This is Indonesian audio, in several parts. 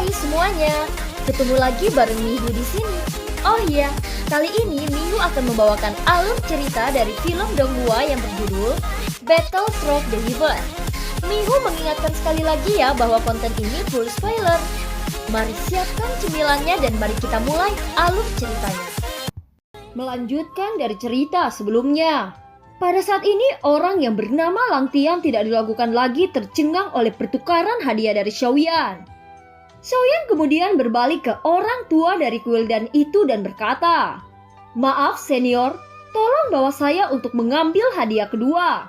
Hai semuanya, ketemu lagi bareng Mihu di sini. Oh iya, kali ini Mihu akan membawakan alur cerita dari film Donghua yang berjudul Battle Frog the River. Mihu mengingatkan sekali lagi ya bahwa konten ini full spoiler. Mari siapkan cemilannya dan mari kita mulai alur ceritanya. Melanjutkan dari cerita sebelumnya. Pada saat ini orang yang bernama Lang Tian tidak dilakukan lagi tercengang oleh pertukaran hadiah dari Xiaoyan. Xiaoyan kemudian berbalik ke orang tua dari Quildan itu dan berkata, "Maaf senior, tolong bawa saya untuk mengambil hadiah kedua."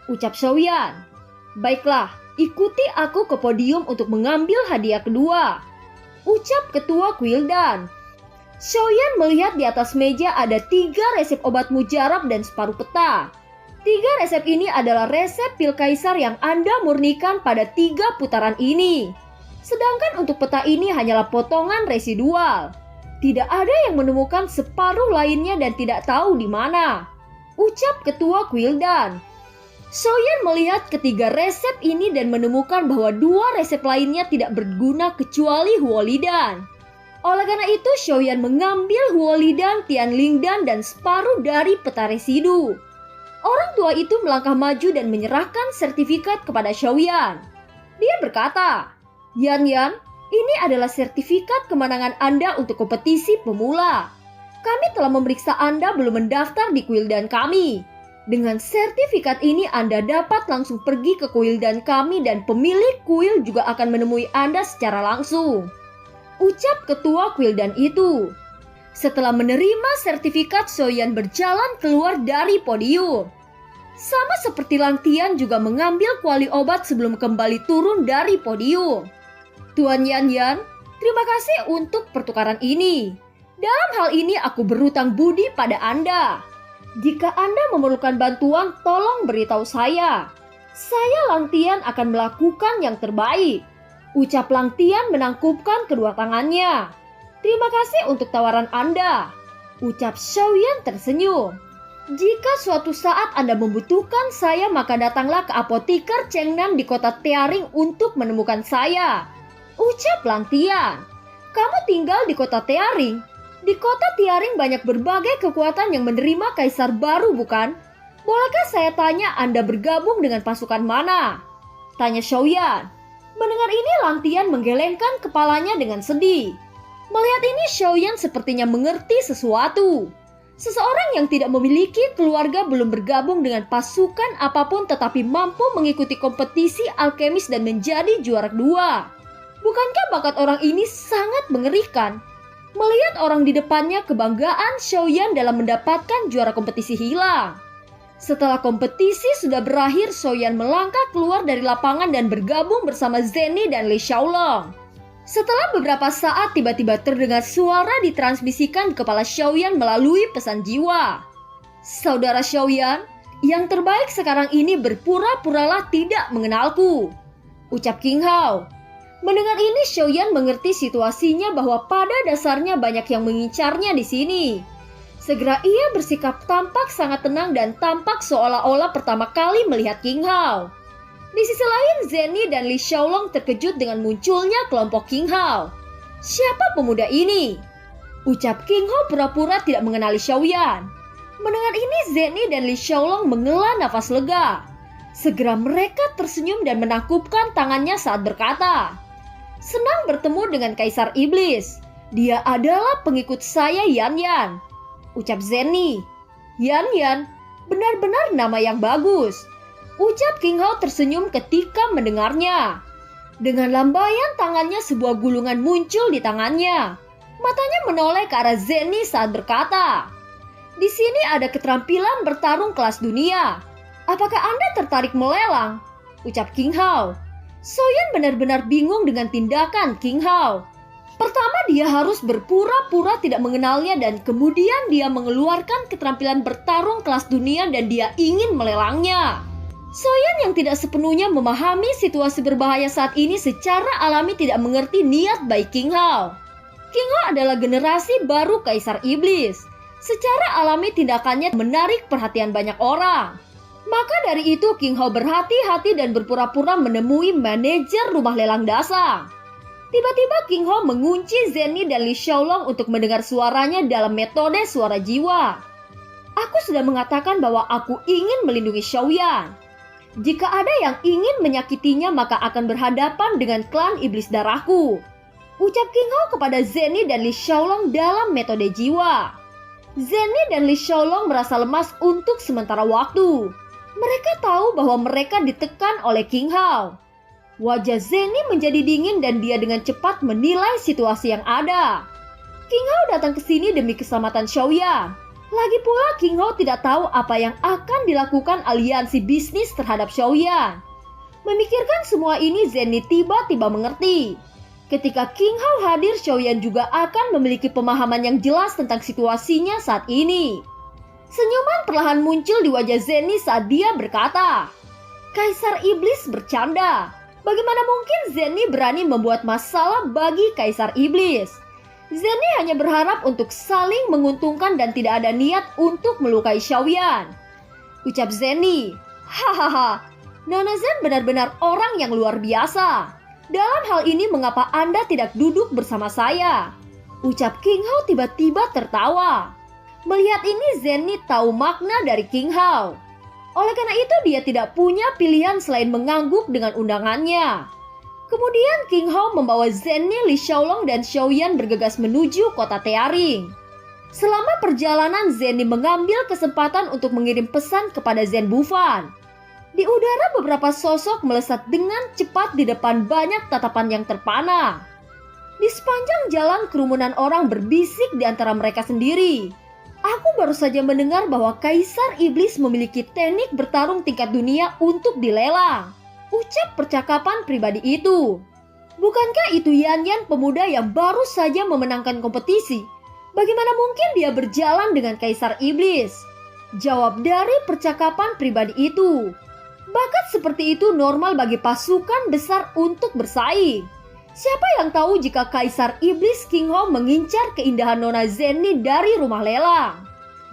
Ucap Xiaoyan, "Baiklah, ikuti aku ke podium untuk mengambil hadiah kedua." Ucap ketua Quildan. Xiaoyan melihat di atas meja ada 3 resep obat mujarab dan separuh peta. 3 resep ini adalah resep pil kaisar yang Anda murnikan pada 3 putaran ini. Sedangkan untuk peta ini hanyalah potongan residual. Tidak ada yang menemukan separuh lainnya dan tidak tahu di mana. Ucap ketua Quildan. Xiaoyan melihat ketiga resep ini dan menemukan bahwa 2 resep lainnya tidak berguna kecuali Huolidan. Oleh karena itu, Xiaoyan mengambil Huolidan, Tianlingdan, dan separuh dari peta residu. Orang tua itu melangkah maju dan menyerahkan sertifikat kepada Xiaoyan. Dia berkata, Yan, ini adalah sertifikat kemenangan Anda untuk kompetisi pemula. Kami telah memeriksa Anda belum mendaftar di Quildan kami. Dengan sertifikat ini Anda dapat langsung pergi ke Quildan kami dan pemilik kuil juga akan menemui Anda secara langsung. Ucap ketua Quildan itu. Setelah menerima sertifikat, Xiaoyan berjalan keluar dari podium. Sama seperti Lang Tian juga mengambil kuali obat sebelum kembali turun dari podium. Tuan Yan, terima kasih untuk pertukaran ini. Dalam hal ini aku berutang budi pada Anda. Jika Anda memerlukan bantuan, tolong beritahu saya. Saya Lang Tian akan melakukan yang terbaik. Ucap Lang Tian menangkupkan kedua tangannya. Terima kasih untuk tawaran Anda. Ucap Xiaoyan tersenyum. Jika suatu saat Anda membutuhkan saya, maka datanglah ke apoteker Chengnan di kota Tiaring untuk menemukan saya. Ucap Lang Tian. Kamu tinggal di kota Tiaring? Di kota Tiaring banyak berbagai kekuatan yang menerima kaisar baru, bukan? Bolehkah saya tanya Anda bergabung dengan pasukan mana? Tanya Xiaoyan. Mendengar ini, Lang Tian menggelengkan kepalanya dengan sedih. Melihat ini, Xiaoyan sepertinya mengerti sesuatu. Seseorang yang tidak memiliki keluarga belum bergabung dengan pasukan apapun tetapi mampu mengikuti kompetisi alkemis dan menjadi juara 2. Bukankah bakat orang ini sangat mengerikan? Melihat orang di depannya, kebanggaan Xiaoyan dalam mendapatkan juara kompetisi hilang. Setelah kompetisi sudah berakhir, Xiaoyan melangkah keluar dari lapangan dan bergabung bersama Zenny dan Li Xiaolong. Setelah beberapa saat, tiba-tiba terdengar suara ditransmisikan ke kepala Xiaoyan melalui pesan jiwa. Saudara Xiaoyan, yang terbaik sekarang ini berpura-puralah tidak mengenalku. Ucap King Hao. Mendengar ini, Xiaoyan mengerti situasinya bahwa pada dasarnya banyak yang mengincarnya di sini. Segera ia bersikap tampak sangat tenang dan tampak seolah-olah pertama kali melihat King Hao. Di sisi lain, Zenny dan Li Xiaolong terkejut dengan munculnya kelompok King Hao. Siapa pemuda ini? Ucap King Hao pura-pura tidak mengenali Xiaoyan. Mendengar ini, Zenny dan Li Xiaolong menghela nafas lega. Segera mereka tersenyum dan menakupkan tangannya saat berkata, "Senang bertemu dengan Kaisar Iblis. Dia adalah pengikut saya, Yan." Ucap Zenny. Yan, benar-benar nama yang bagus. Ucap King Hao tersenyum ketika mendengarnya. Dengan lambaian tangannya sebuah gulungan muncul di tangannya. Matanya menoleh ke arah Zenny saat berkata, "Di sini ada keterampilan bertarung kelas dunia. Apakah Anda tertarik melelang?" Ucap King Hao. Xiaoyan benar-benar bingung dengan tindakan King Hao. Pertama, dia harus berpura-pura tidak mengenalnya dan kemudian dia mengeluarkan keterampilan bertarung kelas dunia dan dia ingin melelangnya. Xiaoyan yang tidak sepenuhnya memahami situasi berbahaya saat ini secara alami tidak mengerti niat baik King Hao. King Hao adalah generasi baru Kaisar Iblis. Secara alami tindakannya menarik perhatian banyak orang. Maka dari itu King Hao berhati-hati dan berpura-pura menemui manajer rumah lelang dasar. Tiba-tiba King Hao mengunci Zenny dan Li Xiaolong untuk mendengar suaranya dalam metode suara jiwa. Aku sudah mengatakan bahwa aku ingin melindungi Xiaoyan. Jika ada yang ingin menyakitinya maka akan berhadapan dengan klan iblis darahku. Ucap King Hao kepada Zenny dan Li Xiaolong dalam metode jiwa. Zenny dan Li Xiaolong merasa lemas untuk sementara waktu. Mereka tahu bahwa mereka ditekan oleh King Hao. Wajah Zenny menjadi dingin dan dia dengan cepat menilai situasi yang ada. King Hao datang ke sini demi keselamatan Xiaoyan. Lagi pula King Hao tidak tahu apa yang akan dilakukan aliansi bisnis terhadap Xiaoyan. Memikirkan semua ini, Zenny tiba-tiba mengerti. Ketika King Hao hadir, Xiaoyan juga akan memiliki pemahaman yang jelas tentang situasinya saat ini. Senyuman perlahan muncul di wajah Zenny saat dia berkata, "Kaisar Iblis bercanda. Bagaimana mungkin Zenny berani membuat masalah bagi Kaisar Iblis?" Zenny hanya berharap untuk saling menguntungkan dan tidak ada niat untuk melukai Xiaoyan. Ucap Zenny, "Hahaha, Nona Zen benar-benar orang yang luar biasa. Dalam hal ini mengapa Anda tidak duduk bersama saya?" Ucap King Hao tiba-tiba tertawa. Melihat ini Zenny tahu makna dari King Hao. Oleh karena itu dia tidak punya pilihan selain mengangguk dengan undangannya. Kemudian King Hao membawa Zenny, Li Xiaolong dan Xiaoyan bergegas menuju kota Tearing. Selama perjalanan Zenny mengambil kesempatan untuk mengirim pesan kepada Zen Bufan. Di udara beberapa sosok melesat dengan cepat di depan banyak tatapan yang terpana. Di sepanjang jalan kerumunan orang berbisik di antara mereka sendiri. Aku baru saja mendengar bahwa Kaisar Iblis memiliki teknik bertarung tingkat dunia untuk dilelang. Ucap percakapan pribadi itu. Bukankah itu Yan Yan pemuda yang baru saja memenangkan kompetisi? Bagaimana mungkin dia berjalan dengan Kaisar Iblis? Jawab dari percakapan pribadi itu. Bakat seperti itu normal bagi pasukan besar untuk bersaing. Siapa yang tahu jika Kaisar Iblis King Hao mengincar keindahan Nona Zenny dari rumah lelang?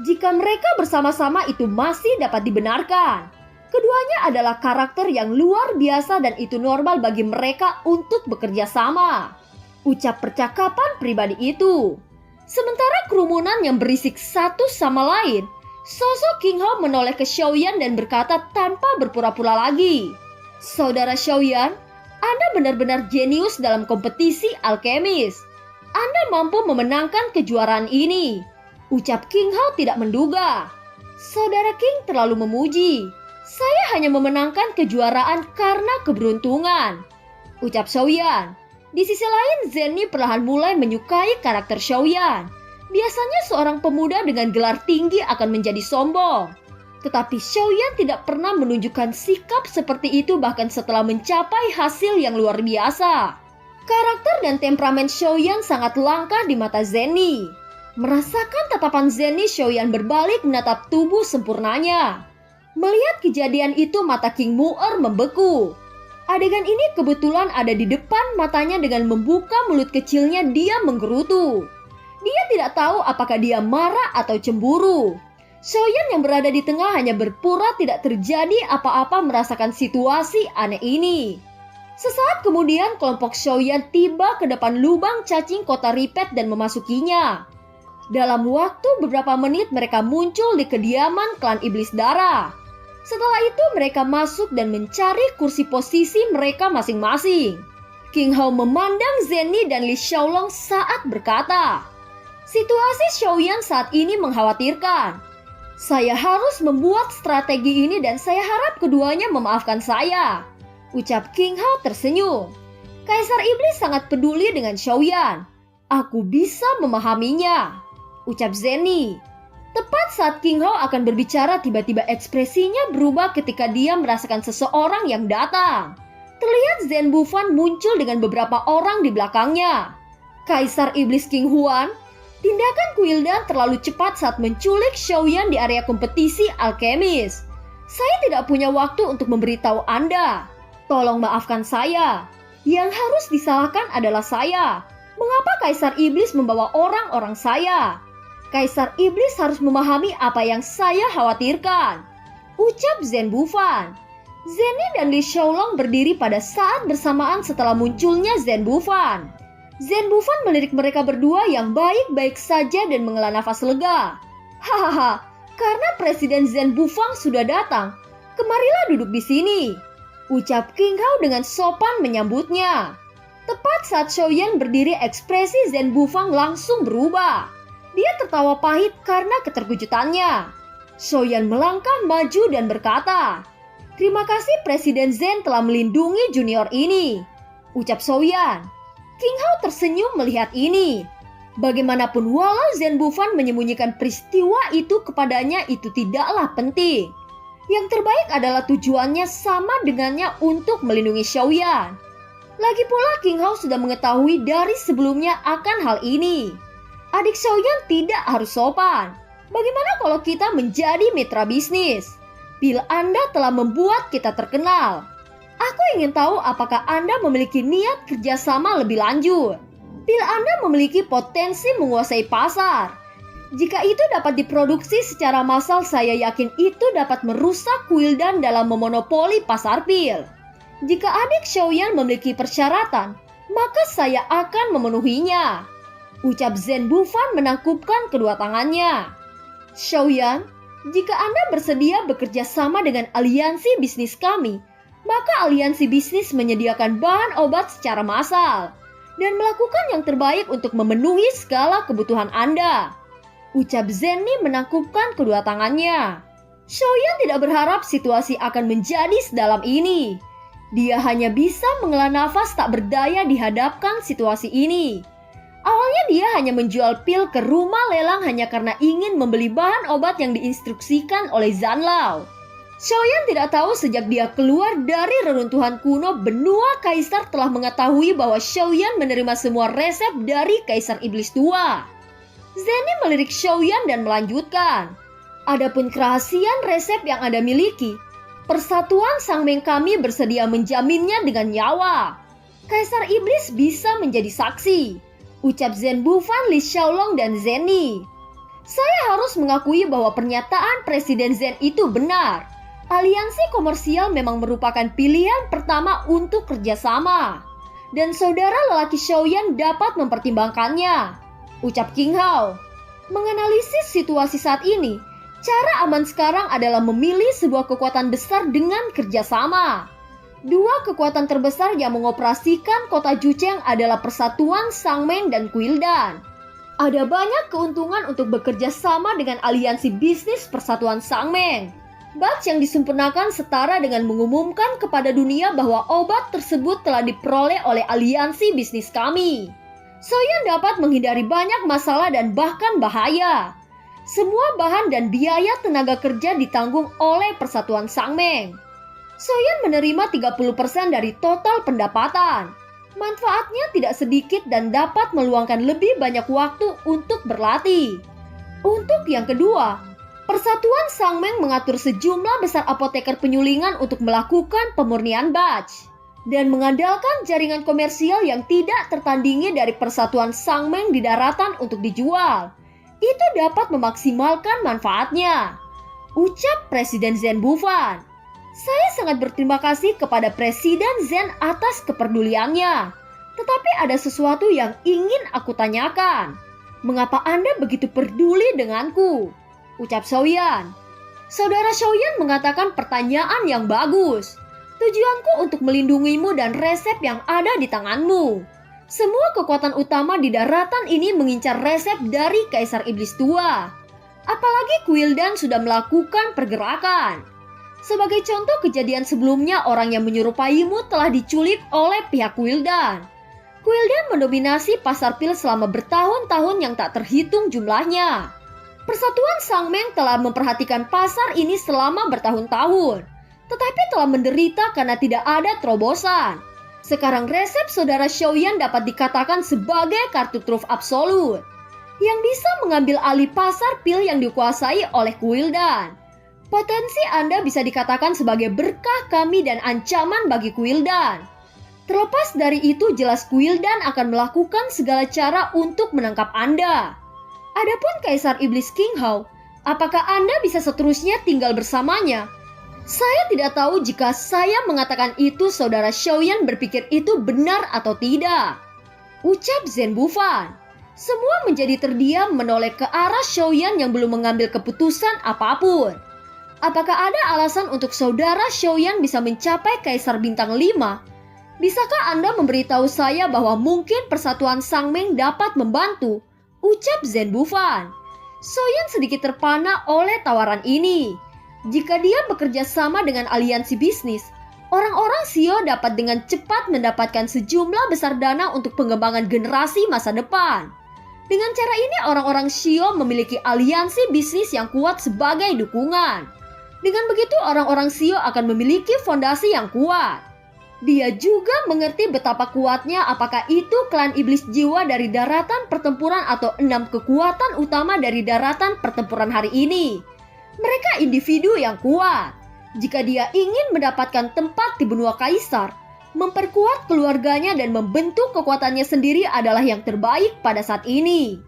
Jika mereka bersama-sama itu masih dapat dibenarkan. Keduanya adalah karakter yang luar biasa dan itu normal bagi mereka untuk bekerja sama. Ucap percakapan pribadi itu. Sementara kerumunan yang berisik satu sama lain, sosok King Hao menoleh ke Xiaoyan dan berkata tanpa berpura-pura lagi, "Saudara Xiaoyan, Anda benar-benar jenius dalam kompetisi alkemis. Anda mampu memenangkan kejuaraan ini." Ucap King Hao tidak menduga. Saudara King terlalu memuji. "Saya hanya memenangkan kejuaraan karena keberuntungan." Ucap Xiaoyan. Di sisi lain, Zenny perlahan mulai menyukai karakter Xiaoyan. Biasanya seorang pemuda dengan gelar tinggi akan menjadi sombong. Tetapi Xiaoyan tidak pernah menunjukkan sikap seperti itu bahkan setelah mencapai hasil yang luar biasa. Karakter dan temperamen Xiaoyan sangat langka di mata Zenny. Merasakan tatapan Zenny, Xiaoyan berbalik menatap tubuh sempurnanya. Melihat kejadian itu mata King Mu'er membeku. Adegan ini kebetulan ada di depan matanya dengan membuka mulut kecilnya dia menggerutu. Dia tidak tahu apakah dia marah atau cemburu. Xiaoyan yang berada di tengah hanya berpura tidak terjadi apa-apa merasakan situasi aneh ini. Sesaat kemudian kelompok Xiaoyan tiba ke depan lubang cacing kota Ripet dan memasukinya. Dalam waktu beberapa menit mereka muncul di kediaman klan Iblis Darah. Setelah itu mereka masuk dan mencari kursi posisi mereka masing-masing. King Hao memandang Zenny dan Li Xiaolong saat berkata, "Situasi Xiaoyan saat ini mengkhawatirkan. Saya harus membuat strategi ini dan saya harap keduanya memaafkan saya." Ucap King Hao tersenyum. Kaisar Iblis sangat peduli dengan Xiaoyan. "Aku bisa memahaminya." Ucap Zenny. Tepat saat King Hao akan berbicara, tiba-tiba ekspresinya berubah ketika dia merasakan seseorang yang datang. Terlihat Zen Bufan muncul dengan beberapa orang di belakangnya. Kaisar Iblis King Huan, tindakan Quildan terlalu cepat saat menculik Xiaoyan di area kompetisi alkemis. Saya tidak punya waktu untuk memberitahu Anda. Tolong maafkan saya. Yang harus disalahkan adalah saya. Mengapa Kaisar Iblis membawa orang-orang saya? Kaisar Iblis harus memahami apa yang saya khawatirkan. Ucap Zen Bufan. Zenny dan Li Xiaolong berdiri pada saat bersamaan setelah munculnya Zhen Bufan. Zhen Bufan melirik mereka berdua yang baik-baik saja dan menghela nafas lega. Hahaha, karena Presiden Zhen Bufang sudah datang, kemarilah duduk di sini, ucap King Hao dengan sopan menyambutnya. Tepat saat Xiaoyan berdiri, ekspresi Zhen Bufang langsung berubah. Dia tertawa pahit karena keterkejutannya. Xiaoyan melangkah maju dan berkata, "Terima kasih Presiden Zhen telah melindungi junior ini," ucap Xiaoyan. King Hao tersenyum melihat ini. Bagaimanapun walau Zhen Bufan menyembunyikan peristiwa itu kepadanya, itu tidaklah penting. Yang terbaik adalah tujuannya sama dengannya untuk melindungi Xiaoyan. Lagi pula King Hao sudah mengetahui dari sebelumnya akan hal ini. Adik Xiaoyan tidak harus sopan. Bagaimana kalau kita menjadi mitra bisnis? Pil Anda telah membuat kita terkenal. Aku ingin tahu apakah Anda memiliki niat kerjasama lebih lanjut. Pil Anda memiliki potensi menguasai pasar. Jika itu dapat diproduksi secara massal, saya yakin itu dapat merusak Quildan dalam memonopoli pasar pil. Jika adik Xiaoyan memiliki persyaratan, maka saya akan memenuhinya, ucap Zhen Bufan menangkupkan kedua tangannya. Xiaoyan, jika Anda bersedia bekerja sama dengan aliansi bisnis kami, maka aliansi bisnis menyediakan bahan obat secara massal dan melakukan yang terbaik untuk memenuhi segala kebutuhan Anda, ucap Zenny menangkupkan kedua tangannya. Xiaoyan tidak berharap situasi akan menjadi sedalam ini. Dia hanya bisa menghela nafas tak berdaya dihadapkan situasi ini. Awalnya dia hanya menjual pil ke rumah lelang hanya karena ingin membeli bahan obat yang diinstruksikan oleh Zanlao. Xiaoyan tidak tahu sejak dia keluar dari reruntuhan kuno, benua kaisar telah mengetahui bahwa Xiaoyan menerima semua resep dari Kaisar Iblis Tua. Zenny melirik Xiaoyan dan melanjutkan, "Adapun kerahasiaan resep yang Anda miliki, Persatuan Sangmeng kami bersedia menjaminnya dengan nyawa. Kaisar Iblis bisa menjadi saksi," ucap Zhen Bufan, Li Xiaolong, dan Zenny. "Saya harus mengakui bahwa pernyataan Presiden Zhen itu benar. Aliansi komersial memang merupakan pilihan pertama untuk kerjasama, dan saudara lelaki Xiaoyan dapat mempertimbangkannya," ucap King Hao. Menganalisis situasi saat ini, cara aman sekarang adalah memilih sebuah kekuatan besar dengan kerjasama. Dua kekuatan terbesar yang mengoperasikan kota Jucheng adalah Persatuan Sangmeng dan Quildan. Ada banyak keuntungan untuk bekerja sama dengan aliansi bisnis Persatuan Sangmeng. Batch yang disempurnakan setara dengan mengumumkan kepada dunia bahwa obat tersebut telah diperoleh oleh aliansi bisnis kami. Xiaoyan dapat menghindari banyak masalah dan bahkan bahaya. Semua bahan dan biaya tenaga kerja ditanggung oleh Persatuan Sangmeng. Xiaoyan menerima 30% dari total pendapatan. Manfaatnya tidak sedikit dan dapat meluangkan lebih banyak waktu untuk berlatih. Untuk yang kedua, Persatuan Sangmeng mengatur sejumlah besar apoteker penyulingan untuk melakukan pemurnian batch dan mengandalkan jaringan komersial yang tidak tertandingi dari Persatuan Sangmeng di daratan untuk dijual. Itu dapat memaksimalkan manfaatnya, ucap Presiden Zhen Bufan. "Saya sangat berterima kasih kepada Presiden Zhen atas kepeduliannya. Tetapi ada sesuatu yang ingin aku tanyakan. Mengapa Anda begitu peduli denganku?" ucap Xiaoyan. Saudara Xiaoyan mengatakan pertanyaan yang bagus. "Tujuanku untuk melindungimu dan resep yang ada di tanganmu. Semua kekuatan utama di daratan ini mengincar resep dari Kaisar Iblis Tua. Apalagi Quildan sudah melakukan pergerakan. Sebagai contoh kejadian sebelumnya, orang yang menyerupaimu telah diculik oleh pihak Quildan. Quildan mendominasi pasar pil selama bertahun-tahun yang tak terhitung jumlahnya. Persatuan Sangmeng telah memperhatikan pasar ini selama bertahun-tahun, tetapi telah menderita karena tidak ada terobosan. Sekarang resep saudara Xiaoyan dapat dikatakan sebagai kartu truf absolut yang bisa mengambil alih pasar pil yang dikuasai oleh Quildan. Potensi Anda bisa dikatakan sebagai berkah kami dan ancaman bagi Quildan. Terlepas dari itu, jelas Quildan akan melakukan segala cara untuk menangkap Anda. Adapun Kaisar Iblis King Hao, apakah Anda bisa seterusnya tinggal bersamanya? Saya tidak tahu jika saya mengatakan itu saudara Xiaoyan berpikir itu benar atau tidak, ucap Zhen Bufan. Semua menjadi terdiam menoleh ke arah Xiaoyan yang belum mengambil keputusan apapun. Apakah ada alasan untuk saudara Xiaoyan bisa mencapai Kaisar Bintang 5? Bisakah Anda memberitahu saya bahwa mungkin persatuan Sangmeng dapat membantu? Ucap Zhen Bufan. Xiaoyan sedikit terpana oleh tawaran ini. Jika dia bekerja sama dengan aliansi bisnis, orang-orang Xio dapat dengan cepat mendapatkan sejumlah besar dana untuk pengembangan generasi masa depan. Dengan cara ini orang-orang Xio memiliki aliansi bisnis yang kuat sebagai dukungan. Dengan begitu orang-orang Xio akan memiliki fondasi yang kuat. Dia juga mengerti betapa kuatnya apakah itu klan iblis jiwa dari daratan pertempuran atau 6 kekuatan utama dari daratan pertempuran hari ini. Mereka individu yang kuat. Jika dia ingin mendapatkan tempat di benua kaisar, memperkuat keluarganya dan membentuk kekuatannya sendiri adalah yang terbaik pada saat ini.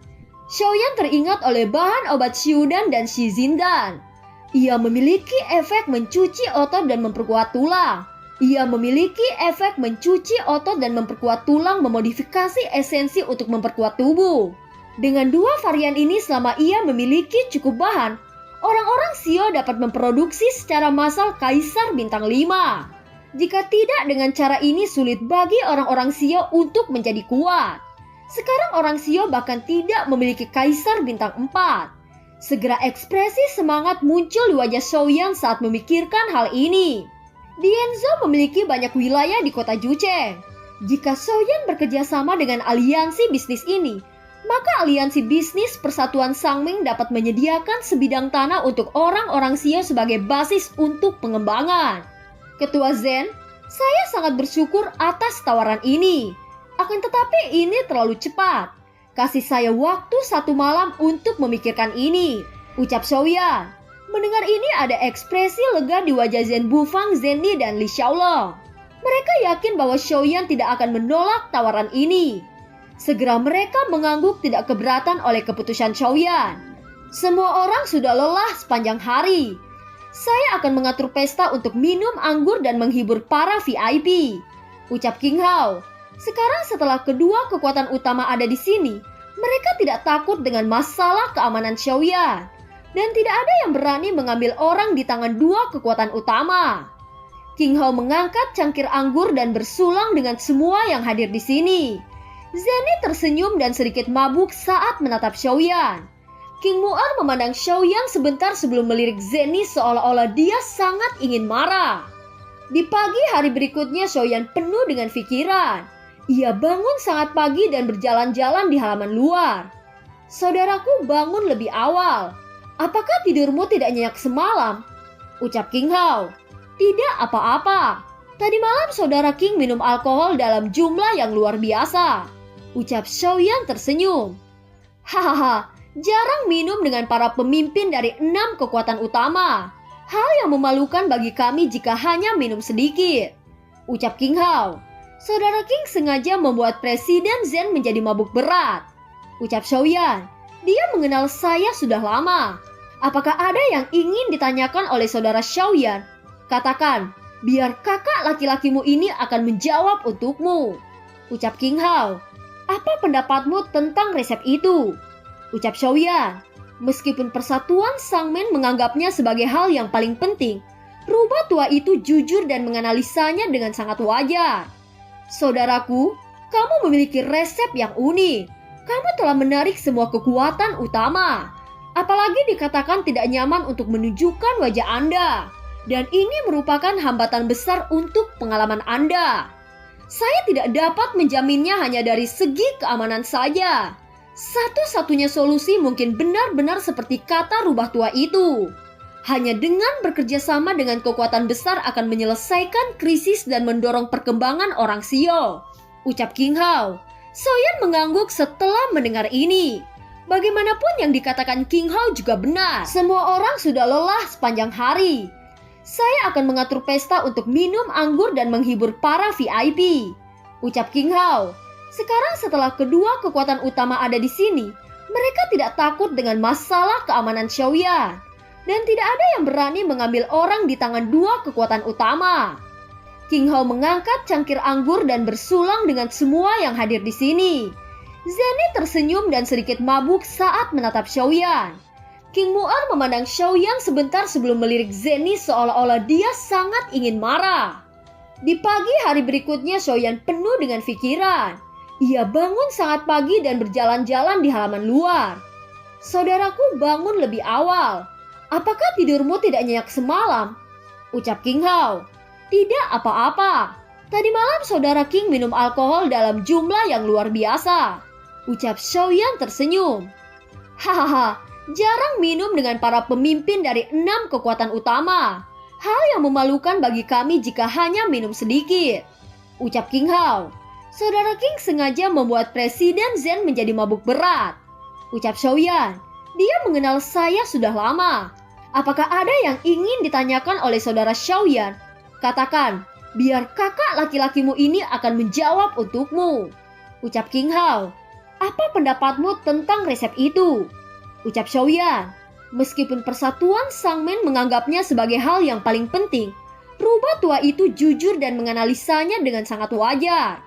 Xiaoyan teringat oleh bahan obat Xiudan dan Xizindan. Ia memiliki efek mencuci otot dan memperkuat tulang. Ia memiliki efek mencuci otot dan memperkuat tulang memodifikasi esensi untuk memperkuat tubuh. Dengan dua varian ini selama ia memiliki cukup bahan, orang-orang Xio dapat memproduksi secara massal Kaisar Bintang 5. Jika tidak, dengan cara ini sulit bagi orang-orang Xio untuk menjadi kuat. Sekarang orang Xio bahkan tidak memiliki Kaisar Bintang 4. Segera ekspresi semangat muncul di wajah Xiaoyan saat memikirkan hal ini. Dianzhou memiliki banyak wilayah di kota Jucheng. Jika Xiaoyan bekerja sama dengan aliansi bisnis ini, maka aliansi bisnis Persatuan Sangmeng dapat menyediakan sebidang tanah untuk orang-orang Xio sebagai basis untuk pengembangan. Ketua Zhen, saya sangat bersyukur atas tawaran ini. Akan tetapi ini terlalu cepat. Kasih saya waktu 1 malam untuk memikirkan ini, ucap Xiaoyan. Mendengar ini ada ekspresi lega di wajah Zhen Bufang, Zhen Ni, dan Li Xiaolong. Mereka yakin bahwa Xiaoyan tidak akan menolak tawaran ini. Segera mereka mengangguk tidak keberatan oleh keputusan Xiaoyan. Semua orang sudah lelah sepanjang hari. Saya akan mengatur pesta untuk minum anggur dan menghibur para VIP, ucap King Hao. Sekarang setelah kedua kekuatan utama ada di sini, mereka tidak takut dengan masalah keamanan Xiaoyan. Dan tidak ada yang berani mengambil orang di tangan dua kekuatan utama. King Hao mengangkat cangkir anggur dan bersulang dengan semua yang hadir di sini. Zeni tersenyum dan sedikit mabuk saat menatap Xiaoyan. King Mu'er memandang Xiaoyan sebentar sebelum melirik Zeni seolah-olah dia sangat ingin marah. Di pagi hari berikutnya Xiaoyan penuh dengan pikiran. Ia bangun sangat pagi dan berjalan-jalan di halaman luar. Saudaraku bangun lebih awal. Apakah tidurmu tidak nyenyak semalam? Ucap King Hao. Tidak apa-apa. Tadi malam saudara King minum alkohol dalam jumlah yang luar biasa. Ucap Xiaoyan tersenyum. Hahaha, jarang minum dengan para pemimpin dari 6 kekuatan utama. Hal yang memalukan bagi kami jika hanya minum sedikit. Ucap King Hao. Saudara King sengaja membuat Presiden Zhen menjadi mabuk berat. Ucap Xiaoyan. Dia mengenal saya sudah lama. Apakah ada yang ingin ditanyakan oleh saudara Xiaoyan? Katakan, biar kakak laki-lakimu ini akan menjawab untukmu. Ucap King Hao. Apa pendapatmu tentang resep itu? Ucap Xiaoyan. Meskipun persatuan Sangmen menganggapnya sebagai hal yang paling penting, rubah tua itu jujur dan menganalisanya dengan sangat wajar. Saudaraku, kamu memiliki resep yang unik. Kamu telah menarik semua kekuatan utama. Apalagi dikatakan tidak nyaman untuk menunjukkan wajah Anda. Dan ini merupakan hambatan besar untuk pengalaman Anda. Saya tidak dapat menjaminnya hanya dari segi keamanan saja. Satu-satunya solusi mungkin benar-benar seperti kata rubah tua itu. Hanya dengan bekerja sama dengan kekuatan besar akan menyelesaikan krisis dan mendorong perkembangan orang Xio. Ucap King Hao. Xiaoyan mengangguk setelah mendengar ini. Bagaimanapun yang dikatakan King Hao juga benar. Semua orang sudah lelah sepanjang hari. Saya akan mengatur pesta untuk minum anggur dan menghibur para VIP. Ucap King Hao. Sekarang setelah kedua kekuatan utama ada di sini, mereka tidak takut dengan masalah keamanan Xiaoyan. Dan tidak ada yang berani mengambil orang di tangan dua kekuatan utama. King Hao mengangkat cangkir anggur dan bersulang dengan semua yang hadir di sini. Zenny tersenyum dan sedikit mabuk saat menatap Xiaoyan. King Mu'er memandang Xiaoyan sebentar sebelum melirik Zenny seolah-olah dia sangat ingin marah. Di pagi hari berikutnya Xiaoyan penuh dengan pikiran. Ia bangun sangat pagi dan berjalan-jalan di halaman luar. Saudaraku bangun lebih awal. Apakah tidurmu tidak nyenyak semalam? Ucap King Hao. Tidak apa-apa. Tadi malam saudara King minum alkohol dalam jumlah yang luar biasa. Ucap Xiaoyan tersenyum. Hahaha, jarang minum dengan para pemimpin dari 6 kekuatan utama. Hal yang memalukan bagi kami jika hanya minum sedikit. Ucap King Hao. Saudara King sengaja membuat Presiden Zen menjadi mabuk berat. Ucap Xiaoyan. Dia mengenal saya sudah lama. Apakah ada yang ingin ditanyakan oleh saudara Xiaoyan? Katakan, biar kakak laki-lakimu ini akan menjawab untukmu. Ucap King Hao. Apa pendapatmu tentang resep itu? Ucap Xiaoyan. Meskipun persatuan Sangmen menganggapnya sebagai hal yang paling penting, rubah tua itu jujur dan menganalisanya dengan sangat wajar.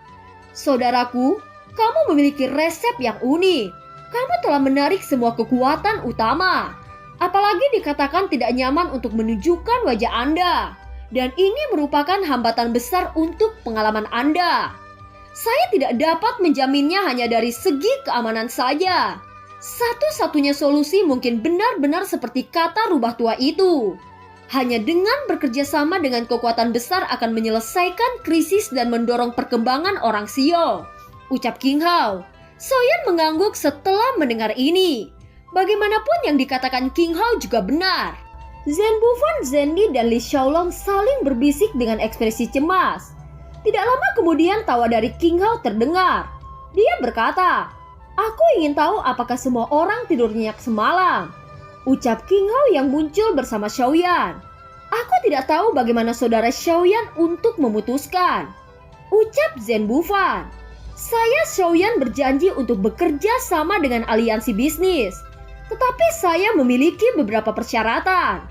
Saudaraku, kamu memiliki resep yang unik. Kamu telah menarik semua kekuatan utama. Apalagi dikatakan tidak nyaman untuk menunjukkan wajah Anda. Dan ini merupakan hambatan besar untuk pengalaman Anda. Saya tidak dapat menjaminnya hanya dari segi keamanan saja. Satu-satunya solusi mungkin benar-benar seperti kata rubah tua itu. Hanya dengan bekerja sama dengan kekuatan besar akan menyelesaikan krisis dan mendorong perkembangan orang Xio. Ucap King Hao. Xiaoyan mengangguk setelah mendengar ini. Bagaimanapun yang dikatakan King Hao juga benar. Zhen Bufan, Zenny, dan Li Xiaolong saling berbisik dengan ekspresi cemas. Tidak lama kemudian tawa dari King Hao terdengar. Dia berkata, "Aku ingin tahu apakah semua orang tidur nyenyak semalam." Ucap King Hao yang muncul bersama Xiaoyan. "Aku tidak tahu bagaimana saudara Xiaoyan untuk memutuskan." Ucap Zhen Bufan. "Saya Xiaoyan berjanji untuk bekerja sama dengan aliansi bisnis. Tetapi saya memiliki beberapa persyaratan.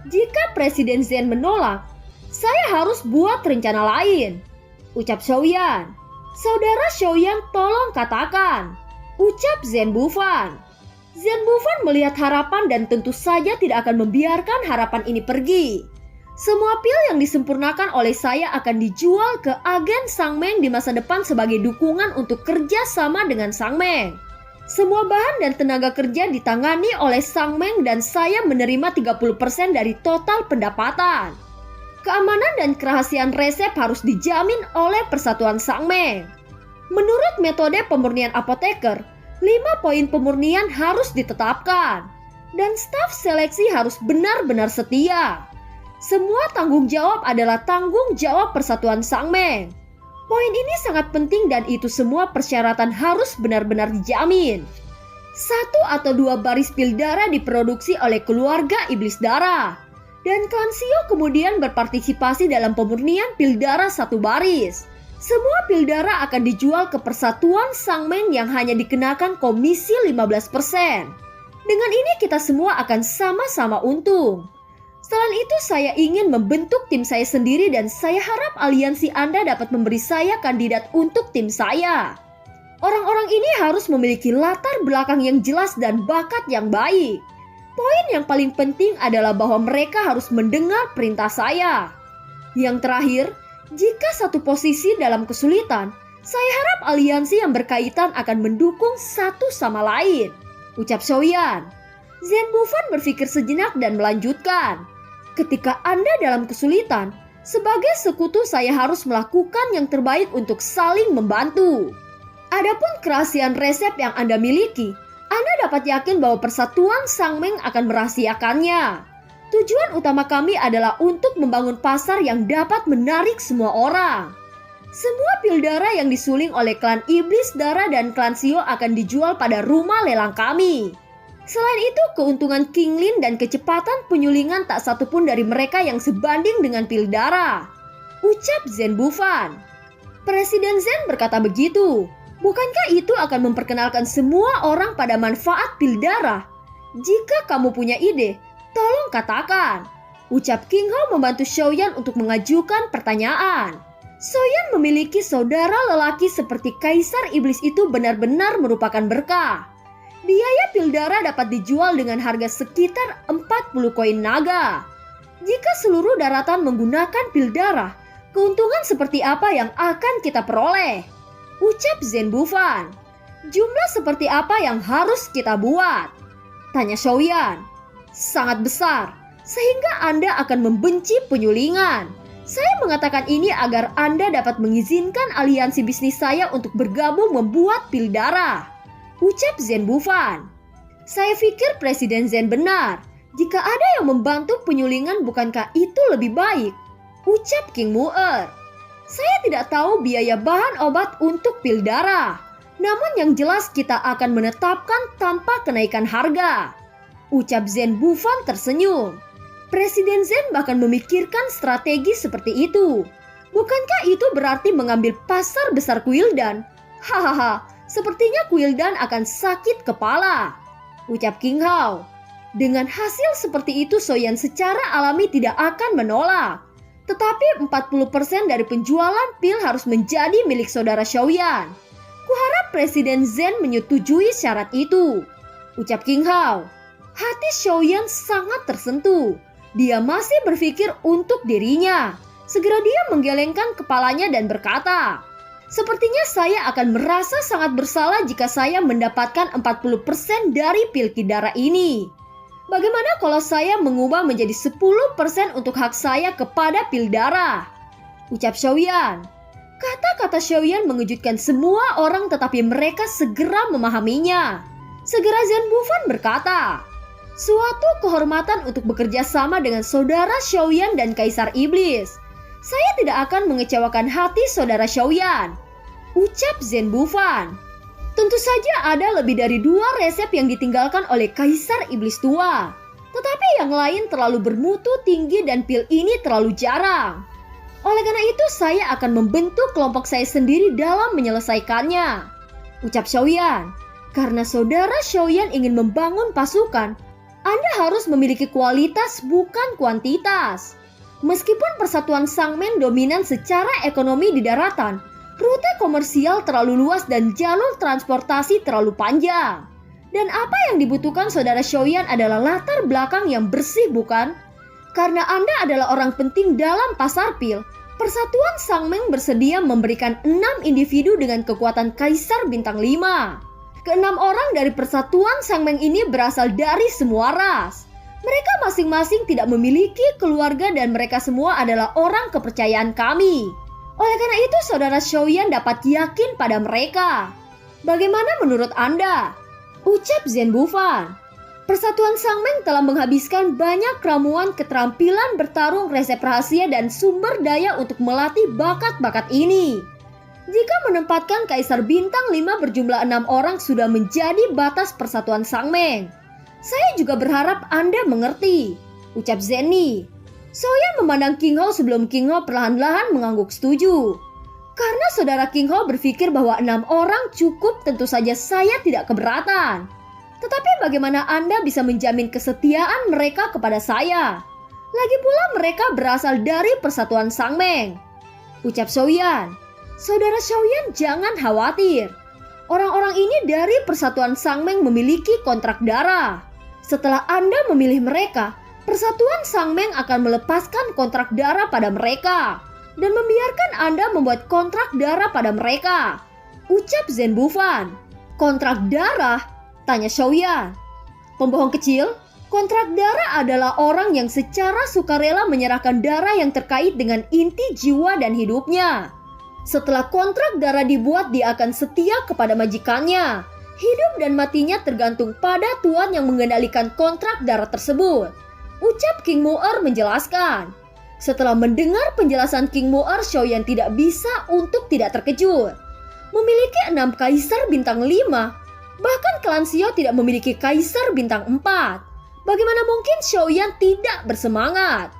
Jika Presiden Zen menolak, saya harus buat rencana lain." Ucap Xiaoyan. "Saudara Xiaoyan tolong katakan." Ucap Zhen Bufan. Zhen Bufan melihat harapan dan tentu saja tidak akan membiarkan harapan ini pergi. Semua pil yang disempurnakan oleh saya akan dijual ke agen Sangmeng di masa depan sebagai dukungan untuk kerja sama dengan Sangmeng. Semua bahan dan tenaga kerja ditangani oleh Sangmeng dan saya menerima 30% dari total pendapatan. Keamanan dan kerahasiaan resep harus dijamin oleh Persatuan Sangmeng. Menurut metode pemurnian apoteker, 5 poin pemurnian harus ditetapkan. Dan staf seleksi harus benar-benar setia. Semua tanggung jawab adalah tanggung jawab Persatuan Sangmeng. Poin ini sangat penting dan itu semua persyaratan harus benar-benar dijamin. 1 atau 2 baris pil darah diproduksi oleh keluarga Iblis Darah. Dan klan Xio kemudian berpartisipasi dalam pemurnian pil darah 1 baris. Semua pil darah akan dijual ke Persatuan Sangmeng yang hanya dikenakan komisi 15%. Dengan ini kita semua akan sama-sama untung. Selain itu saya ingin membentuk tim saya sendiri dan saya harap aliansi Anda dapat memberi saya kandidat untuk tim saya. Orang-orang ini harus memiliki latar belakang yang jelas dan bakat yang baik. Poin yang paling penting adalah bahwa mereka harus mendengar perintah saya. Yang terakhir, jika satu posisi dalam kesulitan, saya harap aliansi yang berkaitan akan mendukung satu sama lain. Ucap Xiaoyan. Zhen Bufan berpikir sejenak dan melanjutkan. Ketika Anda dalam kesulitan, sebagai sekutu saya harus melakukan yang terbaik untuk saling membantu. Adapun kerahasiaan resep yang Anda miliki, Anda dapat yakin bahwa Persatuan Sangmeng akan merahasiakannya. Tujuan utama kami adalah untuk membangun pasar yang dapat menarik semua orang. Semua pil darah yang disuling oleh klan Iblis Darah dan klan Xio akan dijual pada rumah lelang kami. Selain itu, keuntungan King Lin dan kecepatan penyulingan tak satupun dari mereka yang sebanding dengan pil darah. Ucap Zhen Bufan. Presiden Zen berkata begitu. Bukankah itu akan memperkenalkan semua orang pada manfaat pil darah? Jika kamu punya ide, Tolong katakan. Ucap King Hao membantu Xiaoyan untuk mengajukan pertanyaan. Xiaoyan memiliki saudara lelaki seperti Kaisar Iblis itu benar-benar merupakan berkah. Biaya pil darah dapat dijual dengan harga sekitar 40 koin naga. Jika seluruh daratan menggunakan pil darah, keuntungan seperti apa yang akan kita peroleh? Ucap Zhen Bufan. Jumlah seperti apa yang harus kita buat? Tanya Xiaoyan. Sangat besar, sehingga Anda akan membenci penyulingan. Saya mengatakan ini agar Anda dapat mengizinkan aliansi bisnis saya untuk bergabung membuat pil darah. Ucap Zhen Bufan. Saya pikir Presiden Zhen benar. Jika ada yang membantu penyulingan, bukankah itu lebih baik? Ucap King Mu'er. Saya tidak tahu biaya bahan obat untuk pil darah. Namun yang jelas kita akan menetapkan tanpa kenaikan harga. Ucap Zhen Bufan tersenyum. Presiden Zhen bahkan memikirkan strategi seperti itu. Bukankah itu berarti mengambil pasar besar Kuildan? Hahaha, sepertinya Kuildan akan sakit kepala. Ucap King Hao. Dengan hasil seperti itu Xiaoyan secara alami tidak akan menolak. Tetapi 40% dari penjualan pil harus menjadi milik saudara Xiaoyan. Kuharap Presiden Zhen menyetujui syarat itu. Ucap King Hao. Hati Xiaoyan sangat tersentuh. Dia masih berpikir untuk dirinya. Segera dia menggelengkan kepalanya dan berkata, sepertinya saya akan merasa sangat bersalah jika saya mendapatkan 40% dari pil darah ini. Bagaimana kalau saya mengubah menjadi 10% untuk hak saya kepada pil darah? Ucap Xiaoyan. Kata-kata Xiaoyan mengejutkan semua orang tetapi mereka segera memahaminya. Segera Zhen Bufan berkata, suatu kehormatan untuk bekerja sama dengan saudara Xiaoyan dan Kaisar Iblis. Saya tidak akan mengecewakan hati saudara Xiaoyan. Ucap Zhen Bufan. Tentu saja ada lebih dari 2 resep yang ditinggalkan oleh Kaisar Iblis tua. Tetapi yang lain terlalu bermutu tinggi dan pil ini terlalu jarang. Oleh karena itu saya akan membentuk kelompok saya sendiri dalam menyelesaikannya. Ucap Xiaoyan. Karena saudara Xiaoyan ingin membangun pasukan, Anda harus memiliki kualitas bukan kuantitas. Meskipun persatuan Sangmen dominan secara ekonomi di daratan, rute komersial terlalu luas dan jalur transportasi terlalu panjang. Dan apa yang dibutuhkan saudara Xiaoyan adalah latar belakang yang bersih, bukan? Karena Anda adalah orang penting dalam pasar pil, Persatuan Sangmen bersedia memberikan 6 individu dengan kekuatan Kaisar Bintang 5. Ke-6 orang dari Persatuan Sangmen ini berasal dari semua ras. Mereka masing-masing tidak memiliki keluarga dan mereka semua adalah orang kepercayaan kami. Oleh karena itu saudara Xiaoyan dapat yakin pada mereka. Bagaimana menurut Anda? Ucap Zhen Bufan. Persatuan Sangmen telah menghabiskan banyak ramuan keterampilan bertarung, resep rahasia dan sumber daya untuk melatih bakat-bakat ini. Jika menempatkan Kaisar Bintang 5 berjumlah 6 orang sudah menjadi batas Persatuan Sangmen. Saya juga berharap Anda mengerti. Ucap Zeni. Xiaoyan memandang King Hao sebelum King Hao perlahan-lahan mengangguk setuju. Karena saudara King Hao berpikir bahwa 6 orang cukup, tentu saja saya tidak keberatan. Tetapi bagaimana Anda bisa menjamin kesetiaan mereka kepada saya? Lagi pula mereka berasal dari Persatuan Sangmen. Ucap Xiaoyan. Saudara Xiaoyan jangan khawatir. Orang-orang ini dari Persatuan Sangmen memiliki kontrak darah. Setelah Anda memilih mereka, Persatuan Sangmen akan melepaskan kontrak darah pada mereka dan membiarkan Anda membuat kontrak darah pada mereka. Ucap Zhen Bufan. Kontrak darah? Tanya Xiaoyan. Pembohong kecil, kontrak darah adalah orang yang secara sukarela menyerahkan darah yang terkait dengan inti jiwa dan hidupnya. Setelah kontrak darah dibuat, dia akan setia kepada majikannya. Hidup dan matinya tergantung pada tuan yang mengendalikan kontrak darah tersebut. Ucap King Mu'er menjelaskan. Setelah mendengar penjelasan King Mu'er, Xiaoyan tidak bisa untuk tidak terkejut. Memiliki 6 Kaisar Bintang 5, bahkan klan Xiao tidak memiliki Kaisar Bintang 4. Bagaimana mungkin Xiaoyan tidak bersemangat?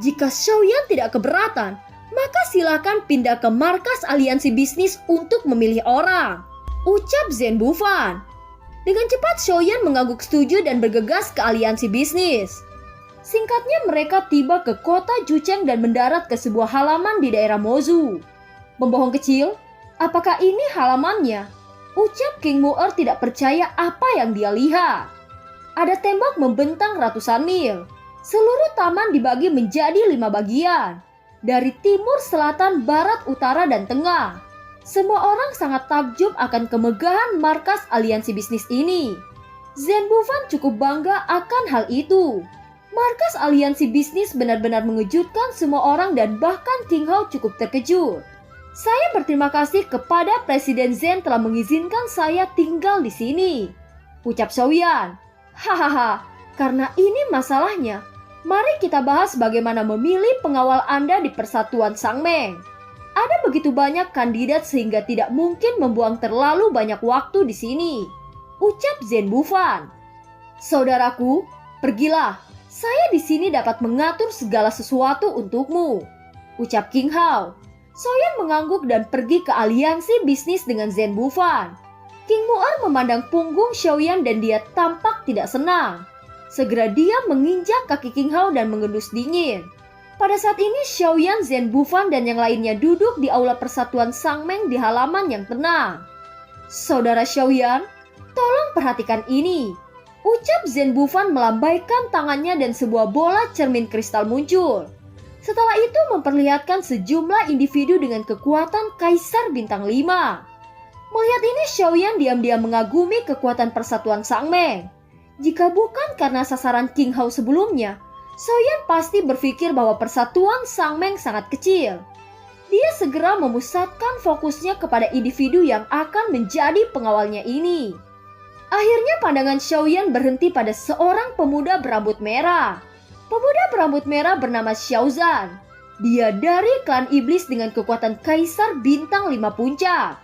Jika Xiaoyan tidak keberatan, maka silakan pindah ke markas aliansi bisnis untuk memilih orang. Ucap Zhen Bufan. Dengan cepat Xiaoyan mengangguk setuju dan bergegas ke aliansi bisnis. Singkatnya mereka tiba ke kota Jucheng dan mendarat ke sebuah halaman di daerah Mozu. Pembohong kecil, apakah ini halamannya? Ucap King Mu'er tidak percaya apa yang dia lihat. Ada tembok membentang ratusan mil. Seluruh taman dibagi menjadi 5 bagian. Dari timur, selatan, barat, utara, dan tengah. Semua orang sangat takjub akan kemegahan markas aliansi bisnis ini. Zhen Bufan cukup bangga akan hal itu. Markas aliansi bisnis benar-benar mengejutkan semua orang dan bahkan King Hao cukup terkejut. Saya berterima kasih kepada Presiden Zhen telah mengizinkan saya tinggal di sini. Ucap Xiaoyan. Hahaha, karena ini masalahnya. Mari kita bahas bagaimana memilih pengawal Anda di Persatuan Sangmeng. Ada begitu banyak kandidat sehingga tidak mungkin membuang terlalu banyak waktu di sini. Ucap Zhen Bufan. Saudaraku, pergilah. Saya di sini dapat mengatur segala sesuatu untukmu. Ucap King Hao. Xiaoyan mengangguk dan pergi ke aliansi bisnis dengan Zhen Bufan. King Mu'er memandang punggung Xiaoyan dan dia tampak tidak senang. Segera dia menginjak kaki King Hao dan mengendus dingin. Pada saat ini Xiaoyan, Zhen Bufan dan yang lainnya duduk di aula Persatuan Sangmeng di halaman yang tenang. Saudara Xiaoyan, tolong perhatikan ini. Ucap Zhen Bufan melambaikan tangannya dan sebuah bola cermin kristal muncul. Setelah itu memperlihatkan sejumlah individu dengan kekuatan Kaisar Bintang 5. Melihat ini Xiaoyan diam-diam mengagumi kekuatan Persatuan Sangmeng. Jika bukan karena sasaran King Hao sebelumnya, Xiaoyan pasti berpikir bahwa Persatuan Sangmeng sangat kecil. Dia segera memusatkan fokusnya kepada individu yang akan menjadi pengawalnya ini. Akhirnya pandangan Xiaoyan berhenti pada seorang pemuda berambut merah. Pemuda berambut merah bernama Xiaozan. Dia dari klan iblis dengan kekuatan Kaisar Bintang 5 puncak.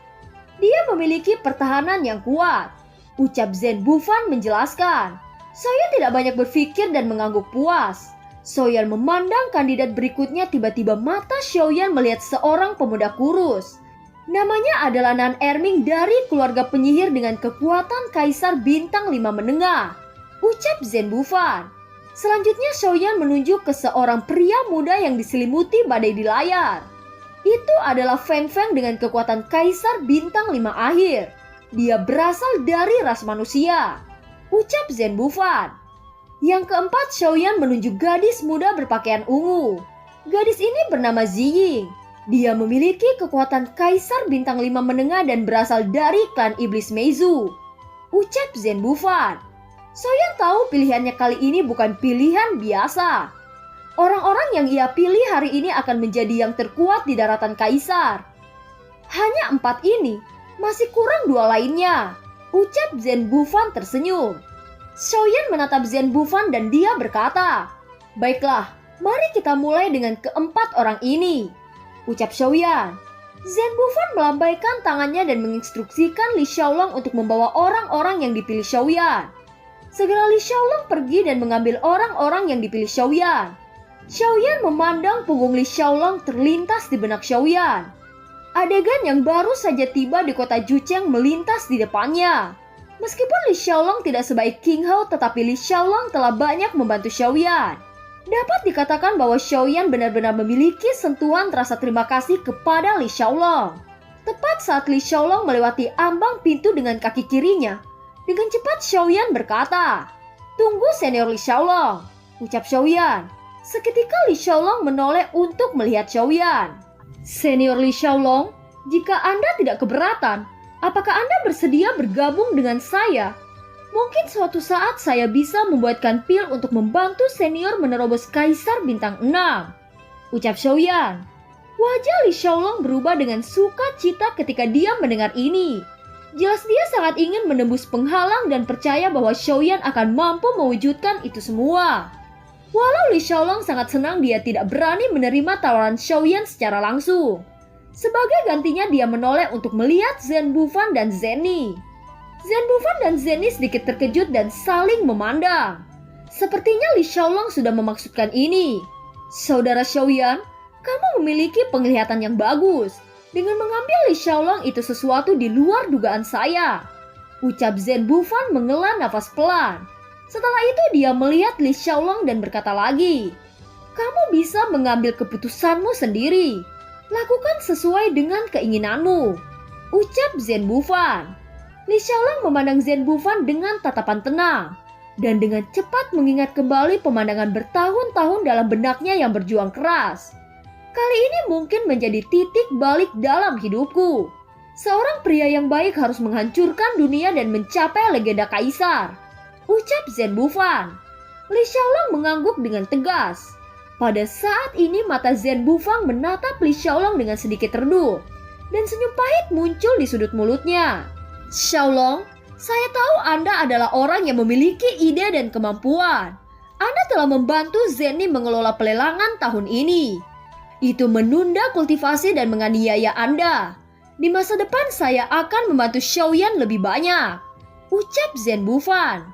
Dia memiliki pertahanan yang kuat. Ucap Zhen Bufan menjelaskan. Xiaoyan tidak banyak berpikir dan mengangguk puas. Xiaoyan memandang kandidat berikutnya, tiba-tiba mata Xiaoyan melihat seorang pemuda kurus. Namanya adalah Nan Erming dari keluarga penyihir dengan kekuatan Kaisar Bintang 5 menengah. Ucap Zhen Bufan. Selanjutnya Xiaoyan menunjuk ke seorang pria muda yang diselimuti badai di layar. Itu adalah Feng Feng dengan kekuatan Kaisar Bintang 5 akhir. Dia berasal dari ras manusia. Ucap Zhen Bufan. Yang keempat, Xiaoyan menunjuk gadis muda berpakaian ungu. Gadis ini bernama Ziying. Dia memiliki kekuatan Kaisar Bintang 5 menengah dan berasal dari klan iblis Meizu. Ucap Zhen Bufan. Xiaoyan tahu pilihannya kali ini bukan pilihan biasa. Orang-orang yang ia pilih hari ini akan menjadi yang terkuat di daratan Kaisar. Hanya 4 ini. Masih kurang 2 lainnya. Ucap Zhen Bufan tersenyum. Xiaoyan menatap Zhen Bufan dan dia berkata, baiklah, mari kita mulai dengan keempat orang ini. Ucap Xiaoyan. Zhen Bufan melambaikan tangannya dan menginstruksikan Li Xiaolong untuk membawa orang-orang yang dipilih Xiaoyan. Segera Li Xiaolong pergi dan mengambil orang-orang yang dipilih Xiaoyan. Xiaoyan memandang punggung Li Xiaolong terlintas di benak Xiaoyan. Adegan yang baru saja tiba di kota Jucheng melintas di depannya. Meskipun Li Xiaolong tidak sebaik King Hao, tetapi Li Xiaolong telah banyak membantu Xiaoyan. Dapat dikatakan bahwa Xiaoyan benar-benar memiliki sentuhan rasa terima kasih kepada Li Xiaolong. Tepat saat Li Xiaolong melewati ambang pintu dengan kaki kirinya, dengan cepat Xiaoyan berkata, "Tunggu senior Li Xiaolong," ucap Xiaoyan. Seketika Li Xiaolong menoleh untuk melihat Xiaoyan. Senior Li Xiaolong, jika Anda tidak keberatan, apakah Anda bersedia bergabung dengan saya? Mungkin suatu saat saya bisa membuatkan pil untuk membantu senior menerobos Kaisar Bintang 6. Ucap Xiaoyan. Wajah Li Xiaolong berubah dengan sukacita ketika dia mendengar ini. Jelas dia sangat ingin menembus penghalang dan percaya bahwa Xiaoyan akan mampu mewujudkan itu semua. Walau Li Xiaolong sangat senang, dia tidak berani menerima tawaran Xiaoyan secara langsung. Sebagai gantinya dia menoleh untuk melihat Zhen Bufan dan Zenny. Zhen Bufan dan Zenny sedikit terkejut dan saling memandang. Sepertinya Li Xiaolong sudah memaksudkan ini. Saudara Xiaoyan, kamu memiliki penglihatan yang bagus. Dengan mengambil Li Xiaolong itu sesuatu di luar dugaan saya. Ucap Zhen Bufan menghela nafas pelan. Setelah itu dia melihat Li Xiaolong dan berkata lagi, "Kamu bisa mengambil keputusanmu sendiri. Lakukan sesuai dengan keinginanmu," ucap Zhen Bufan. Li Xiaolong memandang Zhen Bufan dengan tatapan tenang dan dengan cepat mengingat kembali pemandangan bertahun-tahun dalam benaknya yang berjuang keras. Kali ini mungkin menjadi titik balik dalam hidupku. Seorang pria yang baik harus menghancurkan dunia dan mencapai legenda kaisar, ucap Zhen Bufan. Li Xiaolong mengangguk dengan tegas. Pada saat ini mata Zhen Bufan menatap Li Xiaolong dengan sedikit redup dan senyum pahit muncul di sudut mulutnya. "Xiaolong, saya tahu Anda adalah orang yang memiliki ide dan kemampuan. Anda telah membantu Zeni mengelola pelelangan tahun ini. Itu menunda kultivasi dan menganiaya Anda. Di masa depan saya akan membantu Xiaoyan lebih banyak," ucap Zhen Bufan.